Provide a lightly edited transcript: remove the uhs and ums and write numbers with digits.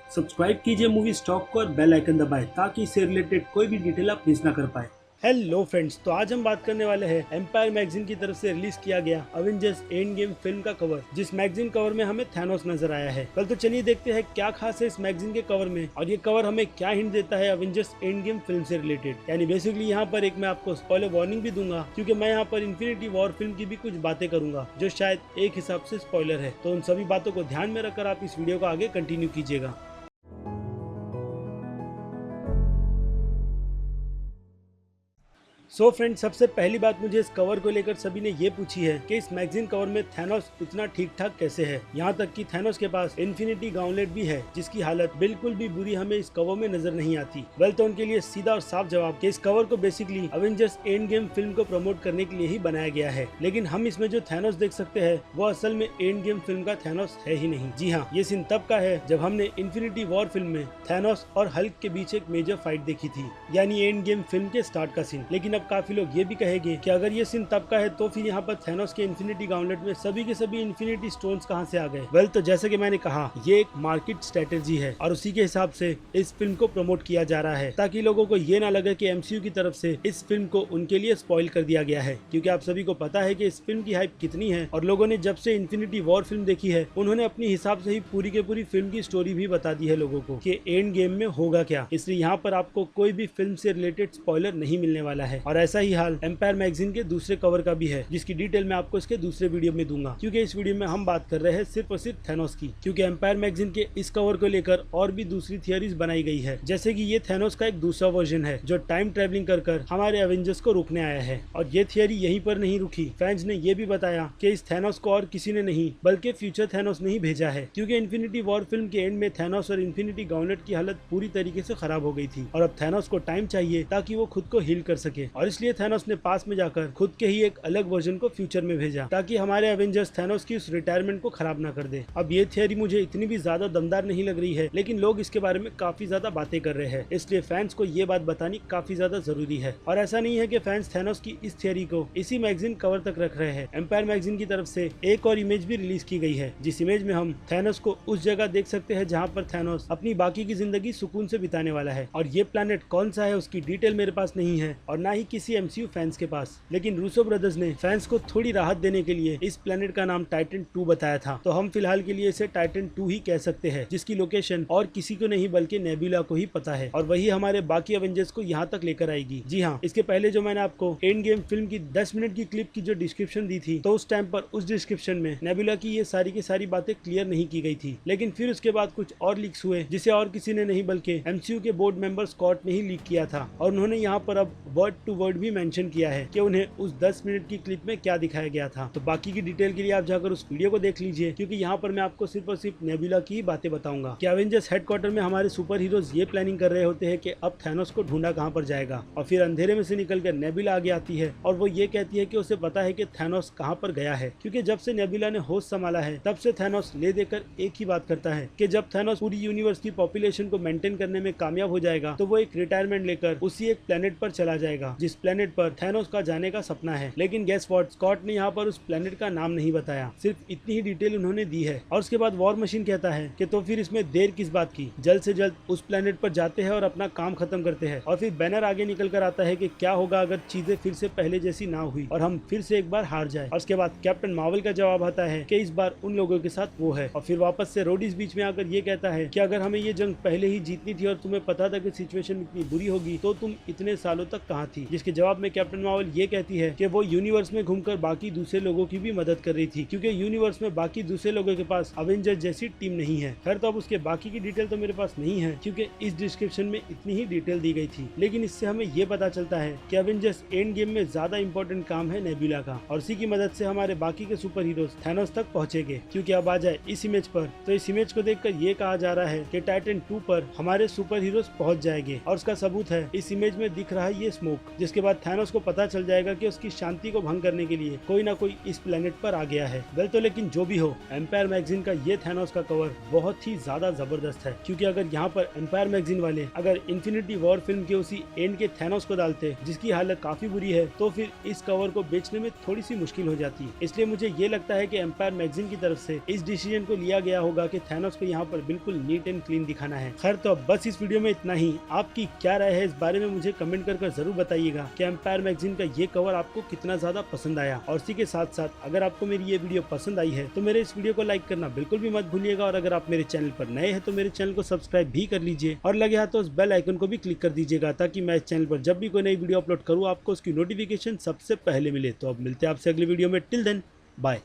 Subscribe कीजिए movie stock को और बेल आइकन दबाएं ताकि इससे रिलेटेड कोई भी डिटेल आप मिस ना कर पाए। हेलो फ्रेंड्स, तो आज हम बात करने वाले हैं एम्पायर मैगजीन की तरफ से रिलीज किया गया अवेंजर्स एंड गेम फिल्म का कवर, जिस मैगजीन कवर में हमें थैनोस नजर आया है। कल तो चलिए देखते हैं क्या खास है इस मैगजीन के कवर में और ये कवर हमें क्या हिंट देता है अवेंजर्स एंड गेम फिल्म से रिलेटेड। यानी बेसिकली यहाँ पर एक मैं आपको स्पॉइलर वार्निंग भी दूंगा, क्योंकि मैं यहाँ पर इन्फिनिटी वॉर फिल्म की भी कुछ बातें करूंगा जो शायद एक हिसाब से स्पॉइलर है। तो उन सभी बातों को ध्यान में रखकर आप इस वीडियो को आगे कंटिन्यू कीजिएगा। सो फ्रेंड्स, सबसे पहली बात मुझे इस कवर को लेकर सभी ने ये पूछी है कि इस मैगजीन कवर में थैनोस इतना ठीक ठाक कैसे है। यहाँ तक कि थैनोस के पास इन्फिनिटी गॉन्टलेट भी है जिसकी हालत बिल्कुल भी बुरी हमें इस कवर में नजर नहीं आती। वेल, तो उनके लिए सीधा और साफ जवाब कि इस कवर को basically Avengers end game film को प्रमोट करने के लिए ही बनाया गया है। लेकिन हम इसमें जो थैनोस देख सकते हैं वो असल में एंड गेम फिल्म का थैनोस है ही नहीं। जी हाँ, ये सीन तब का है जब हमने इन्फिनिटी वॉर फिल्म में थैनोस और हल्क के बीच एक मेजर फाइट देखी थी, यानी एंड गेम फिल्म के स्टार्ट का सीन। लेकिन अब काफी लोग ये भी कहेंगे कि अगर ये सीन तब का है तो फिर यहाँ पर थैनोस के इन्फिनिटी गॉन्टलेट में सभी के सभी इन्फिनिटी स्टोन्स कहाँ से आ गए। वेल, तो जैसे कि मैंने कहा, ये एक मार्केट स्ट्रेटेजी है और उसी के हिसाब से इस फिल्म को प्रमोट किया जा रहा है ताकि लोगों को ये ना लगे कि एमसीयू की तरफ से इस फिल्म को उनके लिए स्पॉइल कर दिया गया है। क्योंकि आप सभी को पता है कि इस फिल्म की हाइप कितनी है और लोगों ने जब से इन्फिनिटी वॉर फिल्म देखी है उन्होंने अपने हिसाब से ही पूरी के पूरी फिल्म की स्टोरी भी बता दी है लोगों को कि एंड गेम में होगा क्या। इसलिए यहाँ पर आपको कोई भी फिल्म से रिलेटेड स्पॉइलर नहीं मिलने वाला है। और ऐसा ही हाल एम्पायर मैगजीन के दूसरे कवर का भी है, जिसकी डिटेल मैं आपको इसके दूसरे वीडियो में दूंगा, क्योंकि इस वीडियो में हम बात कर रहे हैं सिर्फ और सिर्फ थैनोस की। क्योंकि एम्पायर मैगजीन के इस कवर को लेकर और भी दूसरी थियरीज बनाई गई है, जैसे कि ये थैनोस का एक दूसरा वर्जन है जो टाइम ट्रेवलिंग कर हमारे एवेंजर्स को रोकने आया है। और ये थियरी यहीं पर नहीं रुकी, फैंस ने ये भी बताया कि इस थैनोस को और किसी ने नहीं बल्कि फ्यूचर थैनोस ने ही भेजा है। क्योंकि इन्फिनिटी वॉर फिल्म के एंड में थैनोस और इन्फिनिटी गॉन्टलेट की हालत पूरी तरीके से खराब हो गई थी और अब थैनोस को टाइम चाहिए ताकि वो खुद को हील कर सके। और इसलिए थैनोस ने पास में जाकर खुद के ही एक अलग वर्जन को फ्यूचर में भेजा ताकि हमारे एवेंजर्स थैनोस की उस रिटायरमेंट को खराब ना कर दे। अब ये थियरी मुझे इतनी भी ज्यादा दमदार नहीं लग रही है, लेकिन लोग इसके बारे में काफी ज्यादा बातें कर रहे हैं, इसलिए फैंस को ये बात बतानी काफी ज्यादा जरूरी है। और ऐसा नहीं है कि फैंस थैनोस की इस थियरी को इसी मैगजीन कवर तक रख रहे हैं। एम्पायर मैगजीन की तरफ से एक और इमेज भी रिलीज की गई है, जिस इमेज में हम थैनोस को उस जगह देख सकते हैं जहाँ पर थैनोस अपनी बाकी की जिंदगी सुकून से बिताने वाला है। और ये प्लेनेट कौन सा है उसकी डिटेल मेरे पास नहीं है और ना ही किसी एमसीयू फैंस के पास, लेकिन रूसो ब्रदर्स ने फैंस को थोड़ी राहत देने के लिए इस प्लेनेट का नाम टाइटन 2 बताया था। तो हम फिलहाल के लिए इसे टाइटन 2 ही कह सकते हैं, जिसकी लोकेशन और किसी को नहीं बल्कि नेबुला को ही पता है और वही हमारे बाकी एवेंजर्स को यहाँ तक लेकर आएगी। जी हाँ, इसके पहले जो मैंने आपको एंड गेम फिल्म की 10 मिनट की क्लिप की जो डिस्क्रिप्शन दी थी, तो उस टाइम पर उस डिस्क्रिप्शन में नेबुला की ये सारी की सारी बातें क्लियर नहीं की गई थी। लेकिन फिर उसके बाद कुछ और लीक्स हुए, जिसे और किसी ने नहीं बल्कि एमसीयू के बोर्ड मेंबर स्कॉट ने ही लीक किया था। और उन्होंने यहाँ पर अब वर्ड टू वर्ड भी मेंशन किया है कि उन्हें उस 10 मिनट की क्लिप में क्या दिखाया गया था। तो बाकी की डिटेल के लिए आप जाकर उस वीडियो को देख लीजिए, क्योंकि यहाँ पर मैं आपको सिर्फ और सिर्फ नेबुला की बातें बताऊंगा कि एवेंजर्स हेडक्वार्टर में हमारे सुपर हीरोज ये प्लानिंग कर रहे होते हैं कि अब थैनोस को ढूंढा कहाँ पर जाएगा। और फिर अंधेरे में से निकलकर नेबुला आगे आती है और वो ये कहती है कि उसे पता है कि थैनोस कहाँ पर गया है। क्योंकि जब से नेबुला ने होश संभाला है तब से थैनोस ले देकर एक ही बात करता है कि जब थैनोस पूरी यूनिवर्स की पॉपुलेशन को मेंटेन करने में कामयाब हो जाएगा तो वो एक रिटायरमेंट लेकर उसी एक प्लेनेट पर चला जाएगा जिस प्लेनेट पर थैनोस का जाने का सपना है। लेकिन गेस व्हाट, स्कॉट ने यहाँ पर उस प्लेनेट का नाम नहीं बताया, सिर्फ इतनी ही डिटेल उन्होंने दी है। और उसके बाद वॉर मशीन कहता है कि तो फिर इसमें देर किस बात की, जल्द से जल्द उस प्लेनेट पर जाते हैं और अपना काम खत्म करते हैं। और फिर बैनर आगे निकल कर आता है कि क्या होगा अगर चीजें फिर से पहले जैसी ना हुई और हम फिर से एक बार हार जाए। और उसके बाद कैप्टन मार्वल का जवाब आता है कि इस बार उन लोगों के साथ वो है। और फिर वापस से रोडीज बीच में आकर ये कहता है कि अगर हमें ये जंग पहले ही जीतनी थी और तुम्हें पता था कि सिचुएशन इतनी बुरी होगी तो तुम इतने सालों तक कहाँ थी। जिसके जवाब में कैप्टन मार्वल ये कहती है कि वो यूनिवर्स में घूमकर बाकी दूसरे लोगों की भी मदद कर रही थी, क्योंकि यूनिवर्स में बाकी दूसरे लोगों के पास अवेंजर जैसी टीम नहीं है। खैर, तो अब उसके बाकी की डिटेल तो मेरे पास नहीं है, क्योंकि इस डिस्क्रिप्शन में इतनी ही डिटेल दी गई थी। लेकिन इससे हमें ये पता चलता है कि अवेंजर्स एंड गेम में ज्यादा इंपॉर्टेंट काम है नेबुला का और उसी की मदद से हमारे बाकी के सुपर हीरोज थैनोस तक पहुंचेंगे। क्योंकि अब आ जाए इस इमेज पर, तो इस इमेज को देखकर ये कहा जा रहा है कि टाइटन 2 पर हमारे सुपर हीरोज पहुंच जाएंगे। और उसका सबूत है इस इमेज में दिख रहा है ये स्मोक, जिस जिसके बाद थैनोस को पता चल जाएगा कि उसकी शांति को भंग करने के लिए कोई ना कोई इस प्लेनेट पर आ गया है। वेल तो लेकिन जो भी हो, एम्पायर मैगजीन का ये थैनोस का कवर बहुत ही ज्यादा जबरदस्त है, क्योंकि अगर यहाँ पर एम्पायर मैगजीन वाले अगर इन्फिनिटी वॉर फिल्म के उसी एंड के थैनोस को डालते जिसकी हालत काफी बुरी है, तो फिर इस कवर को बेचने में थोड़ी सी मुश्किल हो जाती है। इसलिए मुझे ये लगता है कि एम्पायर मैगजीन की तरफ से इस डिसीजन को लिया गया होगा कि थैनोस को यहाँ पर बिल्कुल नीट एंड क्लीन दिखाना है। खैर तो अब बस इस वीडियो में इतना ही। आपकी क्या राय है इस बारे में मुझे कमेंट कर जरूर बताइएगा कि एम्पायर मैगजीन का ये कवर आपको कितना ज्यादा पसंद आया। और इसी के साथ साथ अगर आपको मेरी ये वीडियो पसंद आई है तो मेरे इस वीडियो को लाइक करना बिल्कुल भी मत भूलिएगा, और अगर आप मेरे चैनल पर नए हैं तो मेरे चैनल को सब्सक्राइब भी कर लीजिए, और लगे हाथ तो उस बेल आइकन को भी क्लिक कर दीजिएगा, ताकि मैं इस चैनल पर जब भी कोई नई वीडियो अपलोड करूँ आपको उसकी नोटिफिकेशन सबसे पहले मिले। तो अब मिलते हैं आपसे अगली वीडियो में। Till then bye.